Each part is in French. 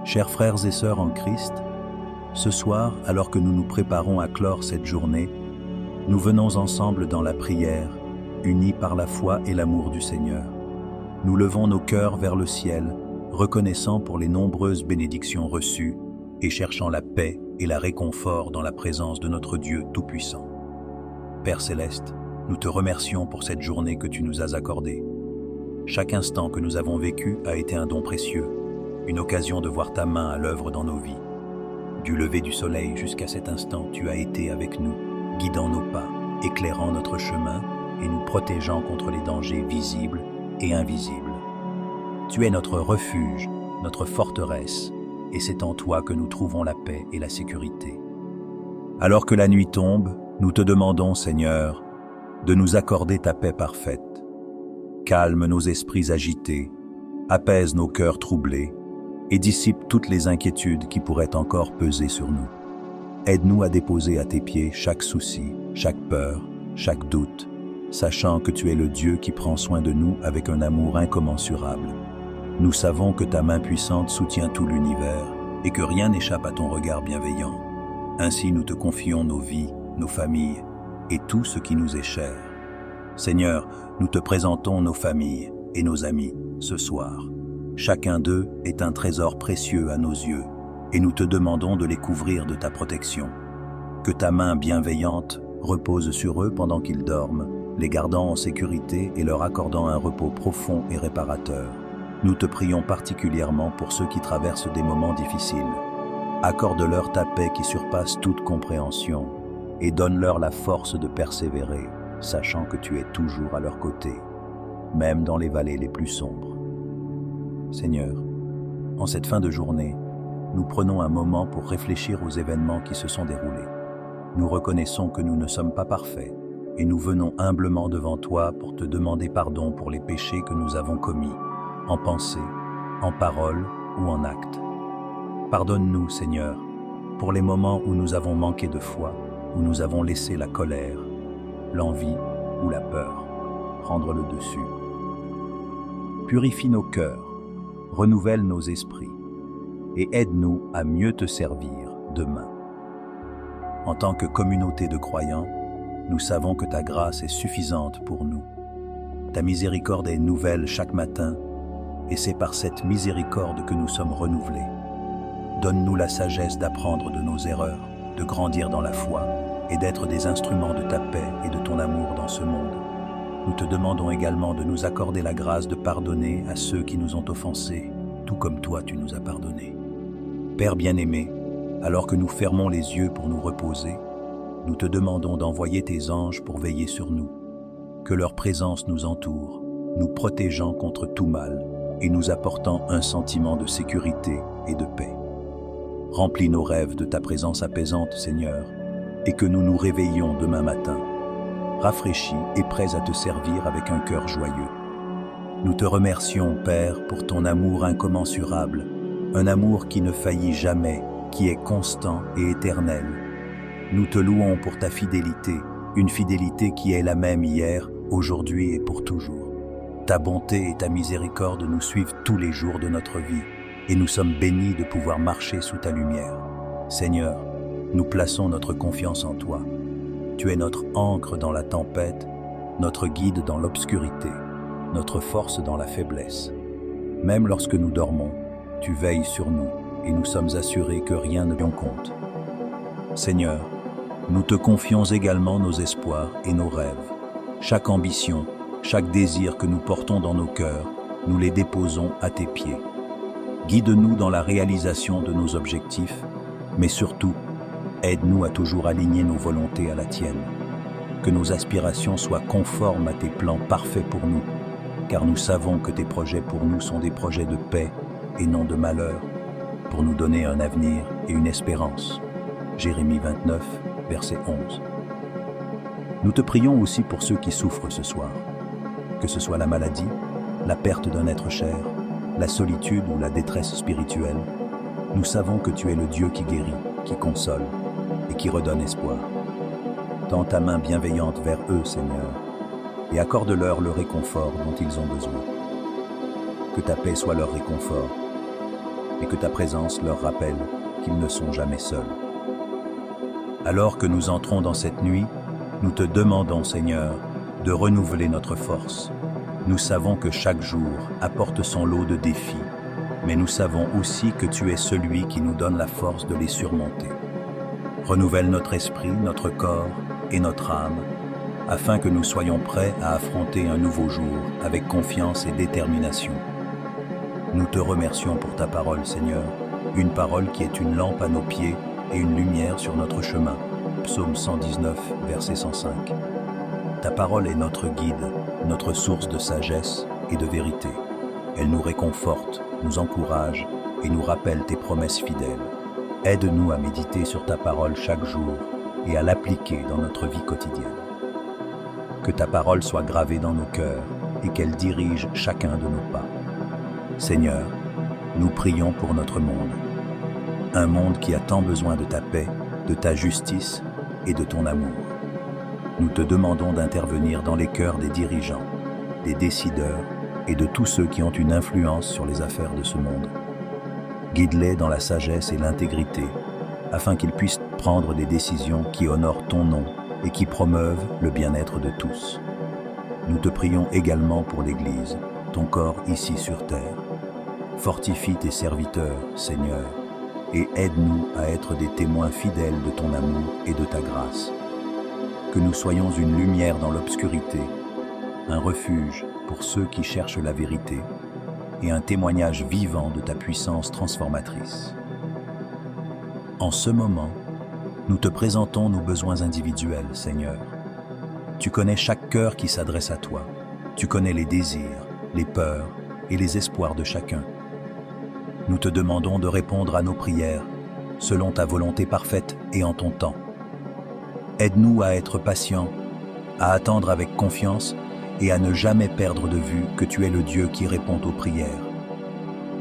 Chers frères et sœurs en Christ, ce soir, alors que nous nous préparons à clore cette journée, nous venons ensemble dans la prière, unis par la foi et l'amour du Seigneur. Nous levons nos cœurs vers le ciel, reconnaissant pour les nombreuses bénédictions reçues et cherchant la paix et la réconfort dans la présence de notre Dieu Tout-Puissant. Père Céleste, nous te remercions pour cette journée que tu nous as accordée. Chaque instant que nous avons vécu a été un don précieux, une occasion de voir ta main à l'œuvre dans nos vies. Du lever du soleil jusqu'à cet instant, tu as été avec nous, guidant nos pas, éclairant notre chemin et nous protégeant contre les dangers visibles et invisibles. Tu es notre refuge, notre forteresse, et c'est en toi que nous trouvons la paix et la sécurité. Alors que la nuit tombe, nous te demandons, Seigneur, de nous accorder ta paix parfaite. Calme nos esprits agités, apaise nos cœurs troublés et dissipe toutes les inquiétudes qui pourraient encore peser sur nous. Aide-nous à déposer à tes pieds chaque souci, chaque peur, chaque doute, sachant que tu es le Dieu qui prend soin de nous avec un amour incommensurable. Nous savons que ta main puissante soutient tout l'univers et que rien n'échappe à ton regard bienveillant. Ainsi nous te confions nos vies, nos familles et tout ce qui nous est cher. Seigneur, nous te présentons nos familles et nos amis ce soir. Chacun d'eux est un trésor précieux à nos yeux et nous te demandons de les couvrir de ta protection. Que ta main bienveillante repose sur eux pendant qu'ils dorment, les gardant en sécurité et leur accordant un repos profond et réparateur. Nous te prions particulièrement pour ceux qui traversent des moments difficiles. Accorde-leur ta paix qui surpasse toute compréhension et donne-leur la force de persévérer, sachant que tu es toujours à leur côté, même dans les vallées les plus sombres. Seigneur, en cette fin de journée, nous prenons un moment pour réfléchir aux événements qui se sont déroulés. Nous reconnaissons que nous ne sommes pas parfaits et nous venons humblement devant toi pour te demander pardon pour les péchés que nous avons commis, en pensée, en parole ou en acte. Pardonne-nous, Seigneur, pour les moments où nous avons manqué de foi, où nous avons laissé la colère, l'envie ou la peur prendre le dessus. Purifie nos cœurs, renouvelle nos esprits et aide-nous à mieux te servir demain. En tant que communauté de croyants, nous savons que ta grâce est suffisante pour nous. Ta miséricorde est nouvelle chaque matin et c'est par cette miséricorde que nous sommes renouvelés. Donne-nous la sagesse d'apprendre de nos erreurs, de grandir dans la foi et d'être des instruments de ta paix et de ton amour dans ce monde. Nous te demandons également de nous accorder la grâce de pardonner à ceux qui nous ont offensés, tout comme toi tu nous as pardonnés. Père bien-aimé, alors que nous fermons les yeux pour nous reposer, nous te demandons d'envoyer tes anges pour veiller sur nous. Que leur présence nous entoure, nous protégeant contre tout mal et nous apportant un sentiment de sécurité et de paix. Remplis nos rêves de ta présence apaisante, Seigneur, et que nous nous réveillions demain matin, rafraîchis et prêts à te servir avec un cœur joyeux. Nous te remercions, Père, pour ton amour incommensurable, un amour qui ne faillit jamais, qui est constant et éternel. Nous te louons pour ta fidélité, une fidélité qui est la même hier, aujourd'hui et pour toujours. Ta bonté et ta miséricorde nous suivent tous les jours de notre vie, et nous sommes bénis de pouvoir marcher sous ta lumière. Seigneur, nous plaçons notre confiance en toi. Tu es notre ancre dans la tempête, notre guide dans l'obscurité, notre force dans la faiblesse. Même lorsque nous dormons, tu veilles sur nous et nous sommes assurés que rien ne tient compte. Seigneur, nous te confions également nos espoirs et nos rêves. Chaque ambition, chaque désir que nous portons dans nos cœurs, nous les déposons à tes pieds. Guide-nous dans la réalisation de nos objectifs, mais surtout, aide-nous à toujours aligner nos volontés à la tienne. Que nos aspirations soient conformes à tes plans parfaits pour nous, car nous savons que tes projets pour nous sont des projets de paix et non de malheur, pour nous donner un avenir et une espérance. Jérémie 29, verset 11. Nous te prions aussi pour ceux qui souffrent ce soir, que ce soit la maladie, la perte d'un être cher, la solitude ou la détresse spirituelle. Nous savons que tu es le Dieu qui guérit, qui console et qui redonne espoir. Tends ta main bienveillante vers eux, Seigneur, et accorde-leur le réconfort dont ils ont besoin. Que ta paix soit leur réconfort, et que ta présence leur rappelle qu'ils ne sont jamais seuls. Alors que nous entrons dans cette nuit, nous te demandons, Seigneur, de renouveler notre force. Nous savons que chaque jour apporte son lot de défis, mais nous savons aussi que tu es celui qui nous donne la force de les surmonter. Renouvelle notre esprit, notre corps et notre âme, afin que nous soyons prêts à affronter un nouveau jour avec confiance et détermination. Nous te remercions pour ta parole, Seigneur, une parole qui est une lampe à nos pieds et une lumière sur notre chemin. Psaume 119, verset 105. Ta parole est notre guide, notre source de sagesse et de vérité. Elle nous réconforte, nous encourage et nous rappelle tes promesses fidèles. Aide-nous à méditer sur ta parole chaque jour et à l'appliquer dans notre vie quotidienne. Que ta parole soit gravée dans nos cœurs et qu'elle dirige chacun de nos pas. Seigneur, nous prions pour notre monde. Un monde qui a tant besoin de ta paix, de ta justice et de ton amour. Nous te demandons d'intervenir dans les cœurs des dirigeants, des décideurs et de tous ceux qui ont une influence sur les affaires de ce monde. Guide-les dans la sagesse et l'intégrité, afin qu'ils puissent prendre des décisions qui honorent ton nom et qui promeuvent le bien-être de tous. Nous te prions également pour l'Église, ton corps ici sur terre. Fortifie tes serviteurs, Seigneur, et aide-nous à être des témoins fidèles de ton amour et de ta grâce. Que nous soyons une lumière dans l'obscurité, un refuge pour ceux qui cherchent la vérité et un témoignage vivant de ta puissance transformatrice. En ce moment, nous te présentons nos besoins individuels, Seigneur. Tu connais chaque cœur qui s'adresse à toi. Tu connais les désirs, les peurs et les espoirs de chacun. Nous te demandons de répondre à nos prières, selon ta volonté parfaite et en ton temps. Aide-nous à être patients, à attendre avec confiance et à ne jamais perdre de vue que tu es le Dieu qui répond aux prières.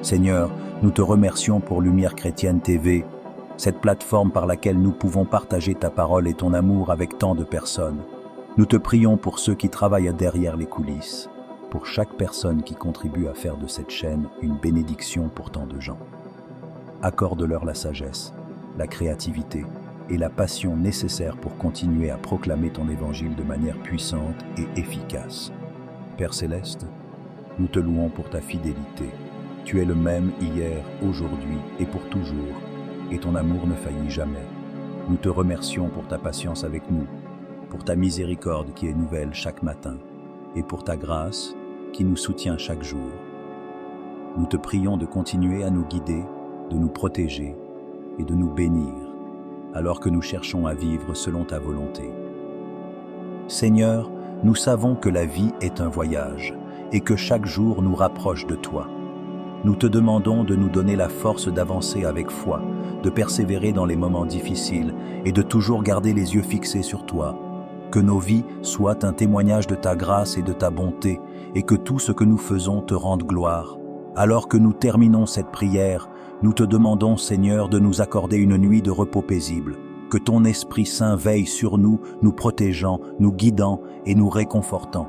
Seigneur, nous te remercions pour Lumière Chrétienne TV, cette plateforme par laquelle nous pouvons partager ta parole et ton amour avec tant de personnes. Nous te prions pour ceux qui travaillent derrière les coulisses, pour chaque personne qui contribue à faire de cette chaîne une bénédiction pour tant de gens. Accorde-leur la sagesse, la créativité et la passion nécessaires pour continuer à proclamer ton évangile de manière puissante et efficace. Père Céleste, nous te louons pour ta fidélité. Tu es le même hier, aujourd'hui et pour toujours, et ton amour ne faillit jamais. Nous te remercions pour ta patience avec nous, pour ta miséricorde qui est nouvelle chaque matin, et pour ta grâce qui nous soutient chaque jour. Nous te prions de continuer à nous guider, de nous protéger et de nous bénir, alors que nous cherchons à vivre selon ta volonté. Seigneur, nous savons que la vie est un voyage et que chaque jour nous rapproche de toi. Nous te demandons de nous donner la force d'avancer avec foi, de persévérer dans les moments difficiles et de toujours garder les yeux fixés sur toi. Que nos vies soient un témoignage de ta grâce et de ta bonté et que tout ce que nous faisons te rende gloire. Alors que nous terminons cette prière, nous te demandons, Seigneur, de nous accorder une nuit de repos paisible, que ton Esprit Saint veille sur nous, nous protégeant, nous guidant et nous réconfortant.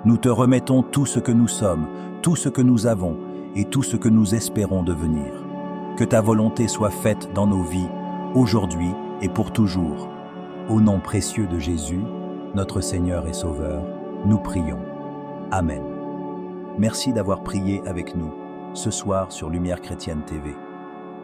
Nous te remettons tout ce que nous sommes, tout ce que nous avons et tout ce que nous espérons devenir. Que ta volonté soit faite dans nos vies, aujourd'hui et pour toujours. Au nom précieux de Jésus, notre Seigneur et Sauveur, nous prions. Amen. Merci d'avoir prié avec nous ce soir sur Lumière Chrétienne TV.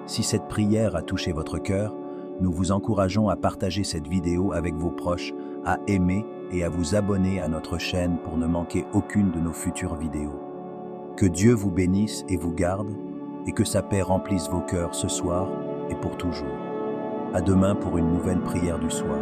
Si cette prière a touché votre cœur, nous vous encourageons à partager cette vidéo avec vos proches, à aimer et à vous abonner à notre chaîne pour ne manquer aucune de nos futures vidéos. Que Dieu vous bénisse et vous garde, et que sa paix remplisse vos cœurs ce soir et pour toujours. À demain pour une nouvelle prière du soir.